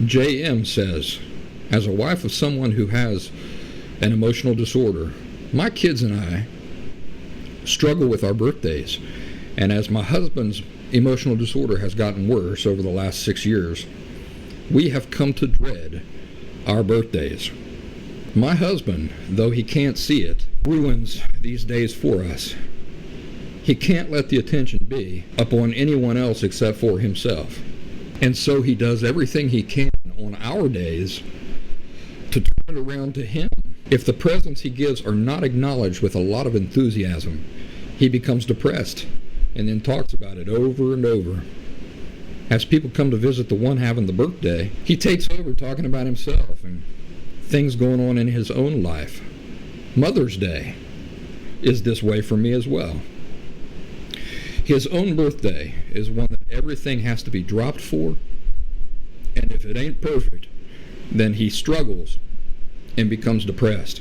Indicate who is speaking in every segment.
Speaker 1: JM says, as a wife of someone who has an emotional disorder, my kids and I struggle with our birthdays. And as my husband's emotional disorder has gotten worse over the last 6 years, we have come to dread our birthdays. My husband, though he can't see it, ruins these days for us. He can't let the attention be upon anyone else except for himself. And so he does everything he can on our days to turn it around to him. If the presents he gives are not acknowledged with a lot of enthusiasm, he becomes depressed and then talks about it over and over. As people come to visit the one having the birthday, he takes over talking about himself and things going on in his own life. Mother's Day is this way for me as well. His own birthday is one that everything has to be dropped for, and if it ain't perfect, then he struggles and becomes depressed.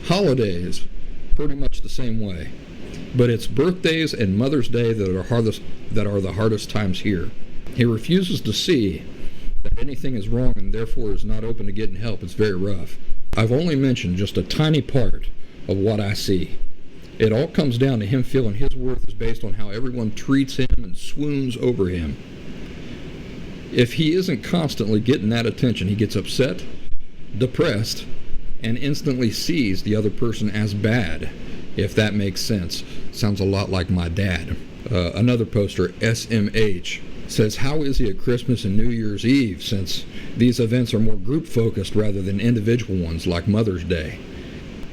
Speaker 1: Holidays, pretty much the same way, but it's birthdays and Mother's Day that are the hardest times here. He refuses to see that anything is wrong and therefore is not open to getting help. It's very rough. I've only mentioned just a tiny part of what I see. It all comes down to him feeling his worth is based on how everyone treats him and swoons over him. If he isn't constantly getting that attention, he gets upset, depressed, and instantly sees the other person as bad, if that makes sense. Sounds a lot like my dad. Another poster, SMH, says, how is he at Christmas and New Year's Eve, since these events are more group-focused rather than individual ones like Mother's Day?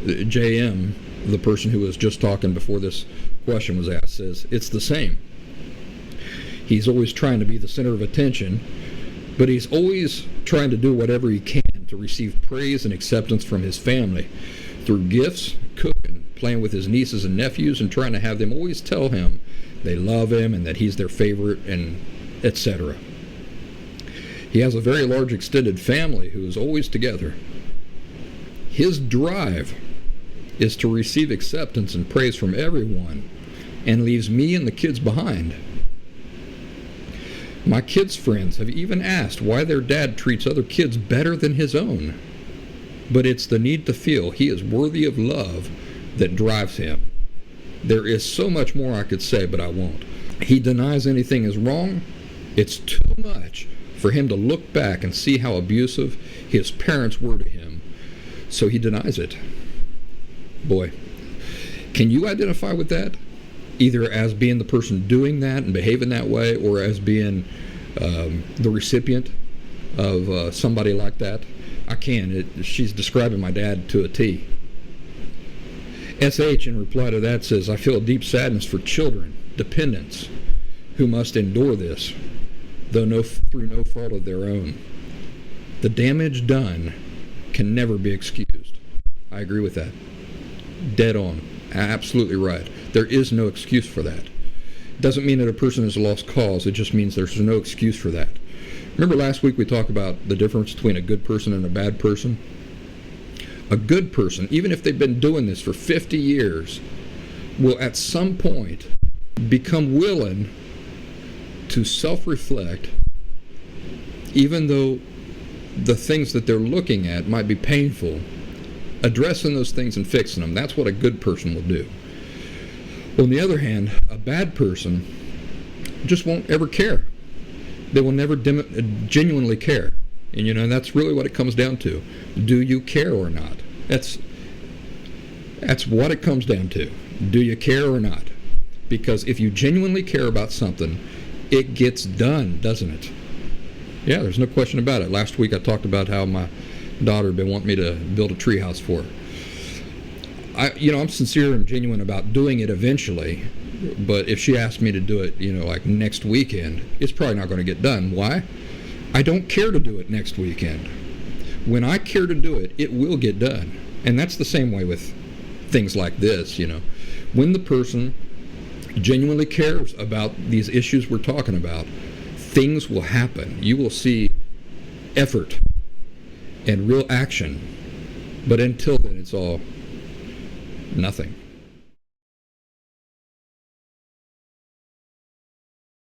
Speaker 1: JM, the person who was just talking before this question was asked, says, it's the same. He's always trying to be the center of attention, but he's always trying to do whatever he can to receive praise and acceptance from his family through gifts, cooking, playing with his nieces and nephews, and trying to have them always tell him they love him and that he's their favorite, and etc. He has a very large extended family who is always together. His drive is to receive acceptance and praise from everyone and leaves me and the kids behind. My kids' friends have even asked why their dad treats other kids better than his own. But it's the need to feel he is worthy of love that drives him. There is so much more I could say, but I won't. He denies anything is wrong. It's too much for him to look back and see how abusive his parents were to him, so he denies it. Boy, can you identify with that? Either as being the person doing that and behaving that way, or as being the recipient of somebody like that? I can. She's describing my dad to a T. SH, in reply to that, says, I feel a deep sadness for children, dependents, who must endure this, though through no fault of their own. The damage done can never be excused. I agree with that. Dead on. Absolutely right. There is no excuse for that. Doesn't mean that a person is a lost cause. It just means there's no excuse for that. Remember last week we talked about the difference between a good person and a bad person? A good person, even if they've been doing this for 50 years, will at some point become willing to self-reflect, even though the things that they're looking at might be painful, addressing those things and fixing them. That's what a good person will do. On the other hand, a bad person just won't ever care. They will never genuinely care. And that's really what it comes down to. Do you care or not? That's what it comes down to. Do you care or not? Because if you genuinely care about something, it gets done, doesn't it? Yeah, there's no question about it. Last week I talked about how my daughter had been wanting me to build a treehouse for her. I'm sincere and genuine about doing it eventually, but if she asked me to do it, like next weekend, it's probably not going to get done. Why? I don't care to do it next weekend. When I care to do it, it will get done. And that's the same way with things like this, When the person genuinely cares about these issues we're talking about, things will happen. You will see effort and real action. But until then, it's all nothing.